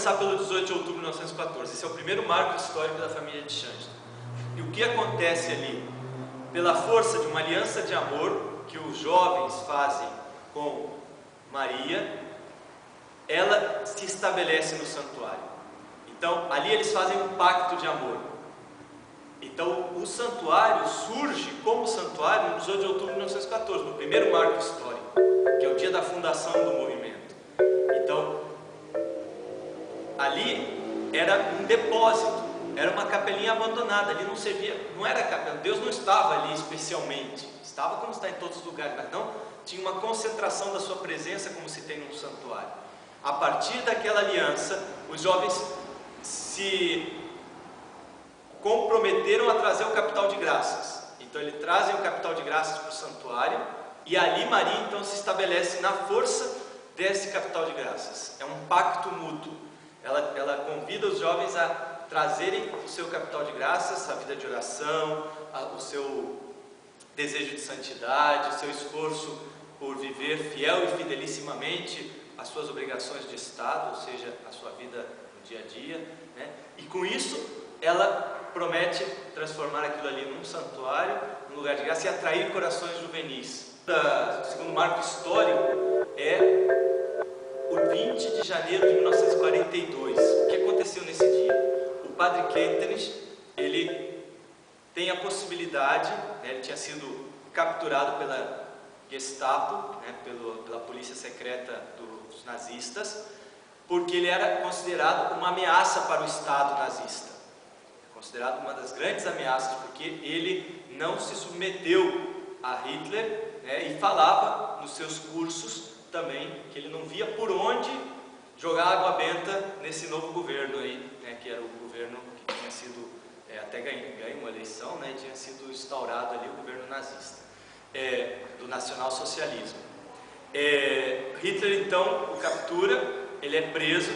começar pelo 18 de outubro de 1914. Esse é o primeiro marco histórico da família de Schanster. E o que acontece ali? Pela força de uma aliança de amor que os jovens fazem com Maria, ela se estabelece no santuário. Então, ali eles fazem um pacto de amor. Então, o santuário surge como santuário no 18 de outubro de 1914, no primeiro marco histórico, que é o dia da fundação do movimento. Então, ali era um depósito, era uma capelinha abandonada, ali não servia, não era capela, Deus não estava ali especialmente, estava como está em todos os lugares, mas não tinha uma concentração da sua presença como se tem num santuário. A partir daquela aliança, os jovens se comprometeram a trazer o capital de graças. Então eles trazem o capital de graças para o santuário, e ali Maria então se estabelece na força desse capital de graças. É um pacto mútuo. Ela convida os jovens a trazerem o seu capital de graças, a vida de oração, o seu desejo de santidade, o seu esforço por viver fiel e fidelissimamente as suas obrigações de Estado, ou seja, a sua vida no dia a dia, né? E com isso ela promete transformar aquilo ali num santuário, num lugar de graça, e atrair corações juvenis. O segundo marco histórico é o 20 de janeiro de 1942. O que aconteceu nesse dia? O padre Kentenich, ele tem a possibilidade, né, ele tinha sido capturado pela Gestapo, né, pela polícia secreta dos nazistas, porque ele era considerado uma ameaça para o Estado nazista. Considerado uma das grandes ameaças, porque ele não se submeteu a Hitler, né, e falava nos seus cursos também que ele não via por onde jogar água benta nesse novo governo aí, né, que era o governo que tinha sido, até ganhou uma eleição, né, tinha sido instaurado ali o governo nazista, do nacionalsocialismo. Hitler então o captura, ele é preso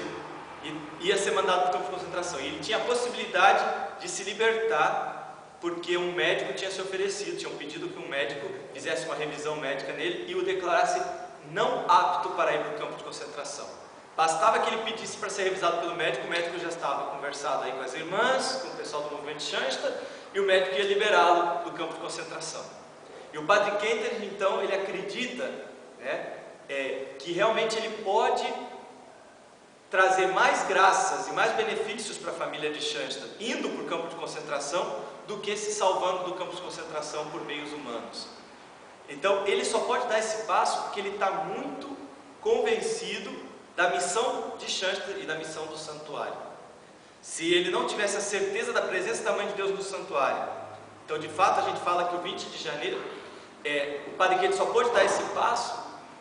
e ia ser mandado para o campo de concentração. E ele tinha a possibilidade de se libertar, porque um médico tinha se oferecido, tinham pedido que um médico fizesse uma revisão médica nele e o declarasse não apto para ir para o campo de concentração. Bastava que ele pedisse para ser revisado pelo médico, o médico já estava conversado aí com as irmãs, com o pessoal do movimento Schanster, e o médico ia liberá-lo do campo de concentração. E o padre Kentenich, então, ele acredita, né, que realmente ele pode trazer mais graças e mais benefícios para a família de Schanster indo para o campo de concentração do que se salvando do campo de concentração por meios humanos. Então ele só pode dar esse passo porque ele está muito convencido da missão de Schanster e da missão do santuário. Se ele não tivesse a certeza da presença da Mãe de Deus no santuário, então de fato a gente fala que o 20 de janeiro o padre Kentenich só pode dar esse passo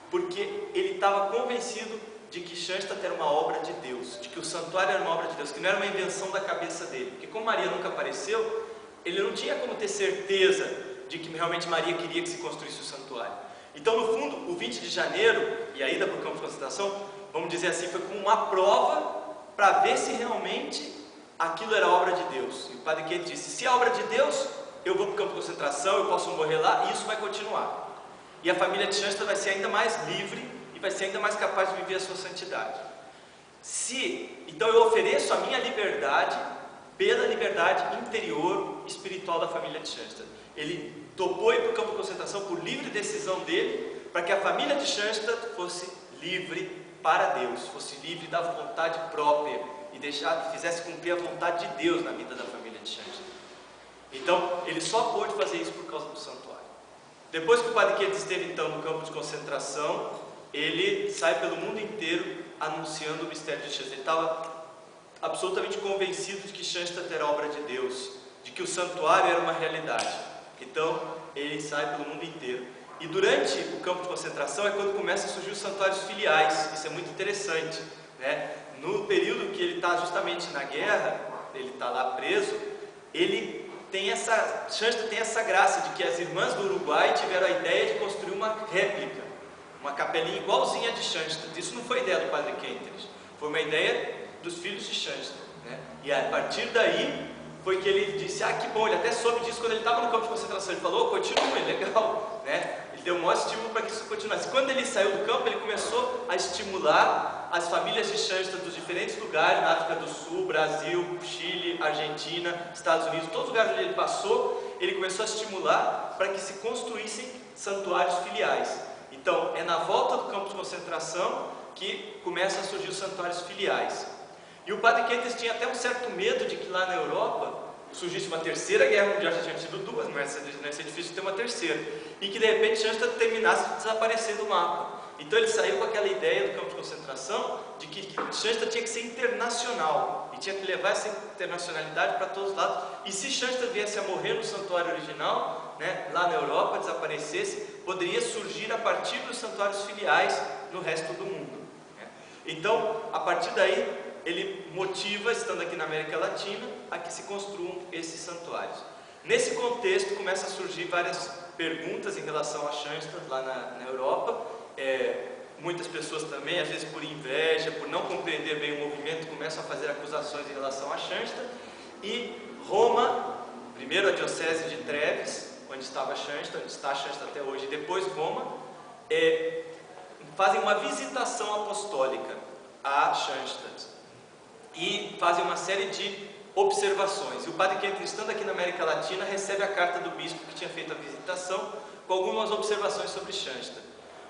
porque ele estava convencido de que Schanster era uma obra de Deus, de que o santuário era uma obra de Deus, que não era uma invenção da cabeça dele, porque como Maria nunca apareceu, ele não tinha como ter certeza de que realmente Maria queria que se construísse o santuário. Então, no fundo, o 20 de janeiro e a ida para o campo de concentração, vamos dizer assim, foi como uma prova para ver se realmente aquilo era obra de Deus. E o padre Kentenich disse, se é obra de Deus, eu vou para o campo de concentração, eu posso morrer lá, e isso vai continuar. E a família de Schanster vai ser ainda mais livre e vai ser ainda mais capaz de viver a sua santidade. Então eu ofereço a minha liberdade pela liberdade interior espiritual da família de Schanster. Ele topou ir para o campo de concentração por livre decisão dele, para que a família de Schanster fosse livre para Deus, fosse livre da vontade própria e fizesse cumprir a vontade de Deus na vida da família de Schanster. Então ele só pôde fazer isso por causa do santuário. Depois que o padre Kentenich esteve então no campo de concentração, ele sai pelo mundo inteiro anunciando o mistério de Schanster. Ele estava absolutamente convencido de que Schanster era obra de Deus, de que o santuário era uma realidade. Então ele sai pelo mundo inteiro. E durante o campo de concentração é quando começam a surgir os santuários filiais. Isso é muito interessante, né? No período que ele está justamente na guerra, ele está lá preso, Schanster tem essa graça de que as irmãs do Uruguai tiveram a ideia de construir uma réplica, uma capelinha igualzinha de Schanster. Isso não foi ideia do padre Kentenich, foi uma ideia dos filhos de Schanster, né? E a partir daí foi que ele disse, que bom, ele até soube disso quando ele estava no campo de concentração. Ele falou, continue, legal, né? Ele deu um maior estímulo para que isso continuasse. Mas quando ele saiu do campo, ele começou a estimular as famílias de Schanstatt dos diferentes lugares, na África do Sul, Brasil, Chile, Argentina, Estados Unidos, todos os lugares onde ele passou, ele começou a estimular para que se construíssem santuários filiais. Então, é na volta do campo de concentração que começam a surgir os santuários filiais. E o padre Kentes tinha até um certo medo de que lá na Europa surgisse uma terceira guerra mundial, já tinha tido duas, não ia ser difícil ter uma terceira, e que de repente Schanstatt terminasse de desaparecer do mapa. Então ele saiu com aquela ideia do campo de concentração de que Schanstatt tinha que ser internacional, e tinha que levar essa internacionalidade para todos os lados, e se Schanstatt viesse a morrer no santuário original, né, lá na Europa, desaparecesse, poderia surgir a partir dos santuários filiais no resto do mundo, né? Então, a partir daí, ele motiva, estando aqui na América Latina, a que se construam esses santuários. Nesse contexto, começam a surgir várias perguntas em relação a Schanstatt lá na Europa. Muitas pessoas também, às vezes por inveja, por não compreender bem o movimento, começam a fazer acusações em relação a Schanstatt. E Roma, primeiro a diocese de Treves, onde estava Schanstatt, onde está Schanstatt até hoje, e depois Roma, fazem uma visitação apostólica a Schanstatt e fazem uma série de observações. E o padre Kentes, estando aqui na América Latina, recebe a carta do bispo que tinha feito a visitação com algumas observações sobre Schanstatt.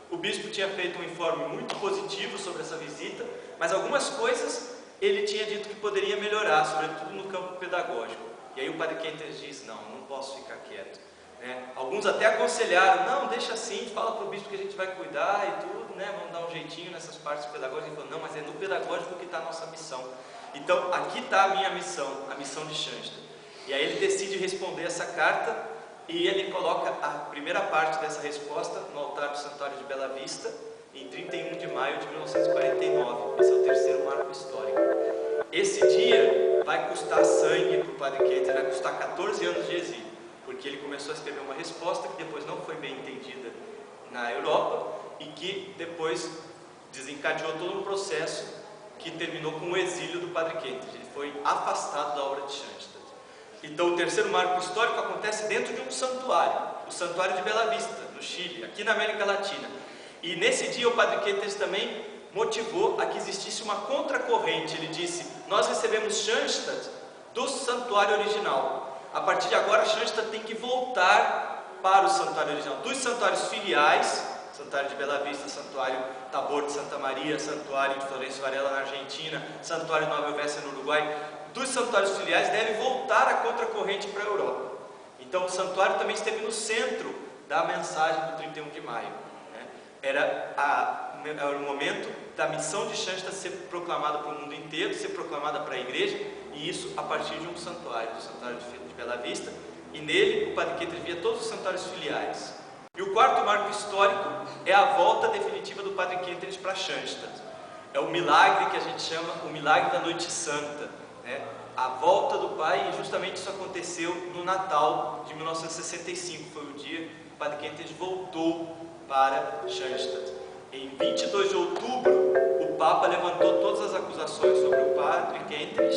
O bispo tinha feito um informe muito positivo sobre essa visita, mas algumas coisas ele tinha dito que poderia melhorar, sobretudo no campo pedagógico. E aí o padre Kentes diz: não posso ficar quieto, né? Alguns até aconselharam: não, deixa assim, fala para o bispo que a gente vai cuidar e tudo, né? Vamos dar um jeitinho nessas partes pedagógicas. Ele falou: não, mas é no pedagógico que está a nossa missão. Então, aqui está a minha missão, a missão de Schanstatt. E aí ele decide responder essa carta e ele coloca a primeira parte dessa resposta no altar do Santuário de Bela Vista, em 31 de maio de 1949. Esse é o terceiro marco histórico. Esse dia vai custar sangue para o padre Kentes, vai custar 14 anos de exílio, porque ele começou a escrever uma resposta que depois não foi bem entendida na Europa e que depois desencadeou todo um processo que terminou com o exílio do padre Kentes. Ele foi afastado da obra de Schanstatt. Então o terceiro marco histórico acontece dentro de um santuário, o Santuário de Bela Vista, no Chile, aqui na América Latina. E nesse dia o padre Kentes também motivou a que existisse uma contracorrente. Ele disse: nós recebemos Schanstatt do santuário original. A partir de agora Schanstatt tem que voltar para o santuário original, dos santuários filiais, Santuário de Bela Vista, Santuário Tabor de Santa Maria, Santuário de Florencio Varela na Argentina, Santuário Nova Helvécia no Uruguai. Dos santuários filiais deve voltar a contracorrente para a Europa. Então o santuário também esteve no centro da mensagem do 31 de maio, né? Era o momento da missão de Schanstatt ser proclamada para o mundo inteiro, ser proclamada para a igreja, e isso a partir de um santuário, do Santuário de Bela Vista, e nele o padre Kentes via todos os santuários filiais. E o quarto marco histórico é a volta definitiva do padre Kentes para Schanstatt. É o milagre que a gente chama o milagre da Noite Santa, né? A volta do pai, e justamente isso aconteceu no Natal de 1965, foi o dia que o padre Kentes voltou para Schanstatt. Em 22 de outubro, o Papa levantou todas as acusações sobre o padre Kentes,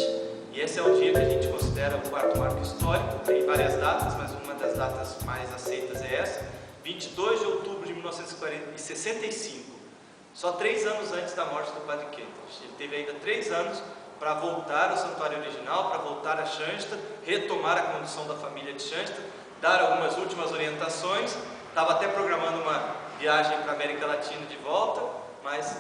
e esse é o dia que a gente considera o quarto marco histórico. Tem várias datas, mas uma das datas mais aceitas é essa, 22 de outubro de 1965, só 3 anos antes da morte do padre Kentes. Ele teve ainda 3 anos para voltar ao santuário original, para voltar a Schanstatt, retomar a condução da família de Schanstatt, dar algumas últimas orientações. Estava até programando uma viagem para a América Latina de volta, mas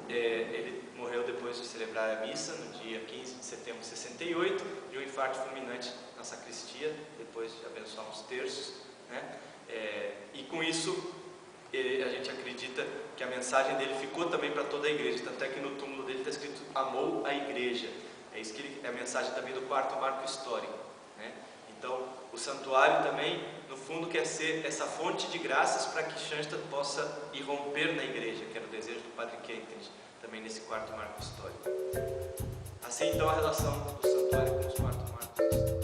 ele morreu depois de celebrar a missa, no dia 15 de setembro de 68, de um infarto fulminante na sacristia, depois de abençoar uns terços, né? E com isso a gente acredita que a mensagem dele ficou também para toda a igreja, tanto é que no túmulo dele está escrito: amou a igreja. É isso que é a mensagem também do quarto marco histórico, né? Então o santuário também, no fundo, quer ser essa fonte de graças para que Schanstatt possa irromper na igreja, que era o desejo do padre Kentes, também nesse quarto marco histórico. Assim então a relação do santuário com os quartos marcos.